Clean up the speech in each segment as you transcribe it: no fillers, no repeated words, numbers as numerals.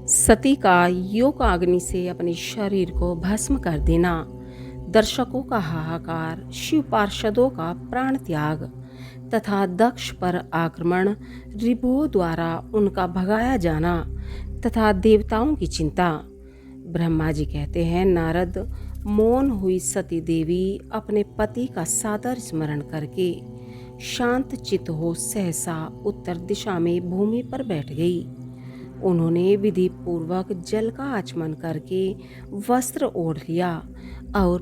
सती का योगाग्नि से अपने शरीर को भस्म कर देना, दर्शकों का हाहाकार, शिव पार्षदों का प्राण त्याग तथा दक्ष पर आक्रमण, रिपुओं द्वारा उनका भगाया जाना तथा देवताओं की चिंता। ब्रह्मा जी कहते हैं, नारद, मौन हुई सती देवी अपने पति का सादर स्मरण करके शांत चित्त हो सहसा उत्तर दिशा में भूमि पर बैठ गई। उन्होंने विधि पूर्वक जल का आचमन करके वस्त्र ओढ़ लिया और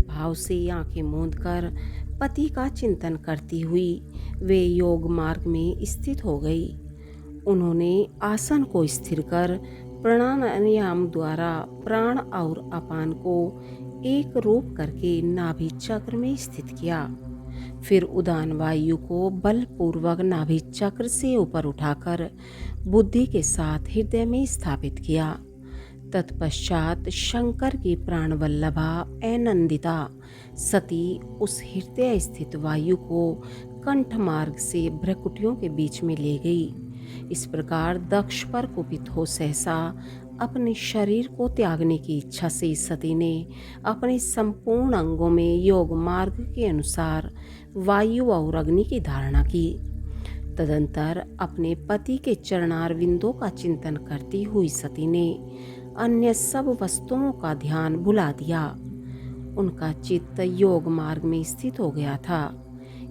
भाव से आंखें मूंद कर पति का चिंतन करती हुई वे योग मार्ग में स्थित हो गई। उन्होंने आसन को स्थिर कर प्राणायाम द्वारा प्राण और अपान को एक रूप करके नाभि चक्र में स्थित किया। फिर उदान वायु को बलपूर्वक नाभि चक्र से ऊपर उठाकर बुद्धि के साथ हृदय में स्थापित किया। तत्पश्चात शंकर की प्राणवल्लभा आनंदिता सती उस हृदय स्थित वायु को कंठ मार्ग से भ्रकुटियों के बीच में ले गई। इस प्रकार दक्ष पर कुपित हो सहसा अपने शरीर को त्यागने की इच्छा से सती ने अपने संपूर्ण अंगों में योग मार्ग के अनुसार वायु और अग्नि की धारणा की। तदंतर अपने पति के चरणारविंदों का चिंतन करती हुई सती ने अन्य सब वस्तुओं का ध्यान भुला दिया। उनका चित्त योग मार्ग में स्थित हो गया था,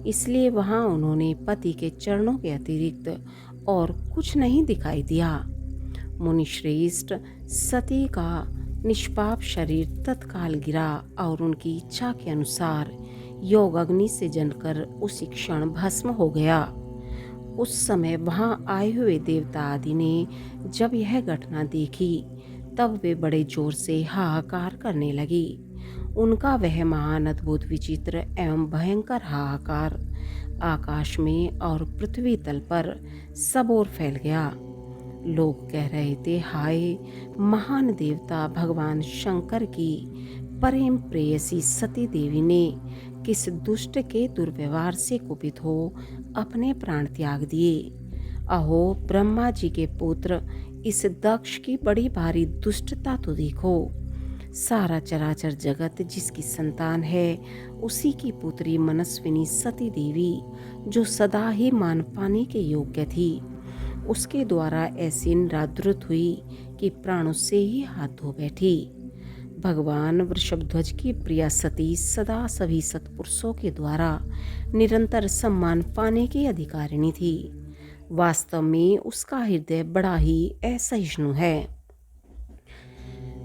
इसलिए वहां उन्होंने पति के चरणों के अतिरिक्त और कुछ नहीं दिखाई दिया। मुनिश्रेष्ठ, सती का निष्पाप शरीर तत्काल गिरा और उनकी इच्छा के अनुसार योग अग्नि से जलकर उसी क्षण भस्म हो गया। उस समय वहां आए हुए देवता आदि ने जब यह घटना देखी तब वे बड़े जोर से हाहाकार करने लगी। उनका वह महान अद्भुत विचित्र एवं भयंकर हाहाकार आकाश में और पृथ्वी तल पर सब ओर फैल गया। लोग कह रहे थे, हाय, महान देवता भगवान शंकर की प्रेम प्रेयसी सती देवी ने किस दुष्ट के दुर्व्यवहार से कुपित हो अपने प्राण त्याग दिए। अहो ब्रह्मा जी के पुत्र, इस दक्ष की बड़ी भारी दुष्टता तो देखो। सारा चराचर जगत जिसकी संतान है उसी की पुत्री मनस्विनी सती देवी, जो सदा ही मान पाने के योग्य थी, उसके द्वारा ऐसी निरादृत हुई कि प्राण उससे ही हाथ धो बैठी। भगवान वृषभध्वज की प्रिया सती सदा सभी सत्पुरुषों के द्वारा निरंतर सम्मान पाने की अधिकारिणी थी। वास्तव में उसका हृदय बड़ा ही असहिष्णु है।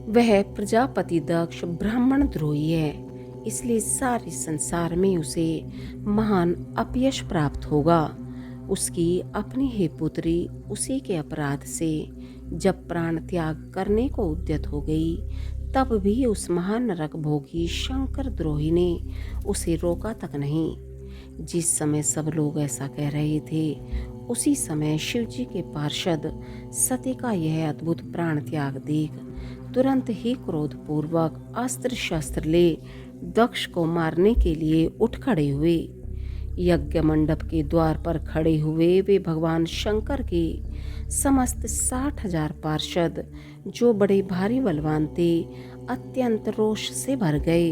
वह प्रजापति दक्ष ब्राह्मण द्रोही है, इसलिए सारे संसार में उसे महान अपयश प्राप्त होगा। उसकी अपनी ही पुत्री उसी के अपराध से जब प्राण त्याग करने को उद्यत हो गई, तब भी उस महान नरक भोगी शंकर द्रोही ने उसे रोका तक नहीं। जिस समय सब लोग ऐसा कह रहे थे, उसी समय शिवजी के पार्षद सती का यह अद्भुत प्राण त्याग देख तुरंत ही क्रोधपूर्वक अस्त्र शस्त्र ले दक्ष को मारने के लिए उठ खड़े हुए। यज्ञ मंडप के द्वार पर खड़े हुए वे भगवान शंकर के समस्त 60,000 पार्षद, जो बड़े भारी बलवान थे, अत्यंत रोष से भर गए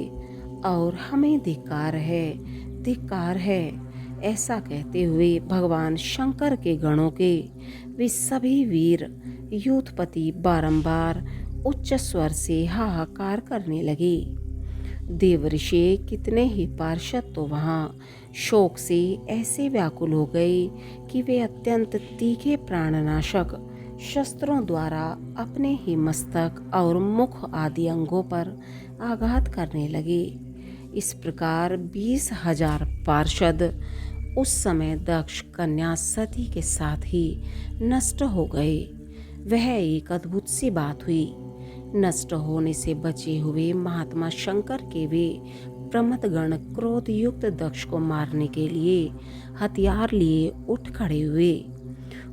और हमें धिक्कार है, धिक्कार है, ऐसा कहते हुए भगवान शंकर के गणों के वे सभी वीर यूथपति बारंबार उच्च स्वर से हाहाकार करने लगे। देवऋषि कितने ही पार्षद तो वहाँ शोक से ऐसे व्याकुल हो गए कि वे अत्यंत तीखे प्राणनाशक शस्त्रों द्वारा अपने ही मस्तक और मुख आदि अंगों पर आघात करने लगे। इस प्रकार 20,000 पार्षद उस समय दक्ष कन्या सती के साथ ही नष्ट हो गए। वह एक अद्भुत सी बात हुई। नष्ट होने से बचे हुए महात्मा शंकर के वे प्रमथगण क्रोध युक्त दक्ष को मारने के लिए हथियार लिए उठ खड़े हुए।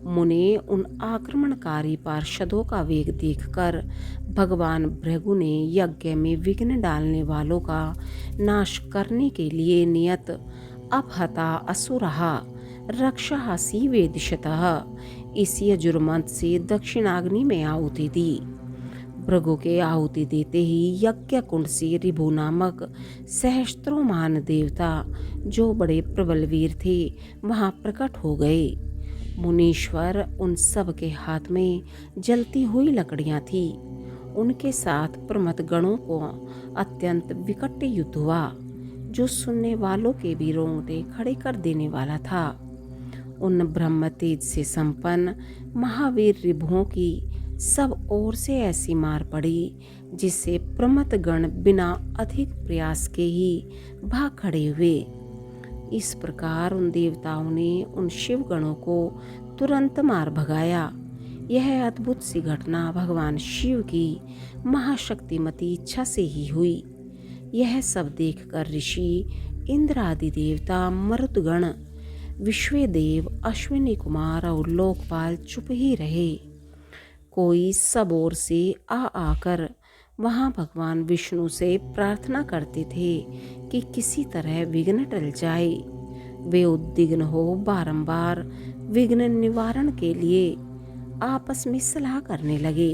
मुने उन आक्रमणकारी पार्षदों का वेग देखकर भगवान भृगु ने यज्ञ में विघ्न डालने वालों का नाश करने के लिए नियत अपहता असुरः रक्षः सीवेदिशतः इस यजुर्मंथ से दक्षिणाग्नि में आहुति दी। भृगु के आहुति देते ही यज्ञ कुंड से ऋभु नामक सहस्त्रोमान देवता, जो बड़े प्रबल वीर थे, वहां प्रकट हो गए। मुनीश्वर उन सब के हाथ में जलती हुई लकड़ियां थी। उनके साथ प्रमथ गणों को अत्यंत विकट युद्ध हुआ, जो सुनने वालों के भी रोंगटे खड़े कर देने वाला था। उन ब्रह्म तेज से संपन्न महावीर ऋभुओं की सब ओर से ऐसी मार पड़ी, जिससे प्रमथ गण बिना अधिक प्रयास के ही भाग खड़े हुए। इस प्रकार उन देवताओं ने उन शिव गणों को तुरंत मार भगाया। यह अद्भुत सी घटना भगवान शिव की महाशक्तिमती इच्छा से ही हुई। यह सब देखकर ऋषि, इंद्र आदि देवता, मरुतगण, विश्वेदेव, अश्विनी कुमार और लोकपाल चुप ही रहे। कोई सब ओर से आकर वहां भगवान विष्णु से प्रार्थना करते थे कि किसी तरह विघ्न टल जाए। वे उद्विग्न हो बारंबार विघ्न निवारण के लिए आपस में सलाह करने लगे।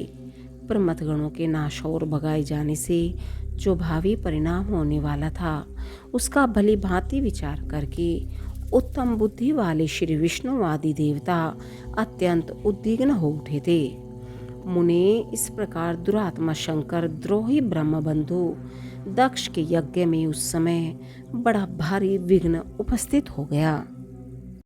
प्रमथगणों के नाश और भगाए जाने से जो भावी परिणाम होने वाला था, उसका भली भांति विचार करके उत्तम बुद्धि वाले श्री विष्णु आदि देवता अत्यंत उद्विग्न हो उठे थे। मुने इस प्रकार दुरात्मा शंकर द्रोही ब्रह्म बंधु दक्ष के यज्ञ में उस समय बड़ा भारी विघ्न उपस्थित हो गया।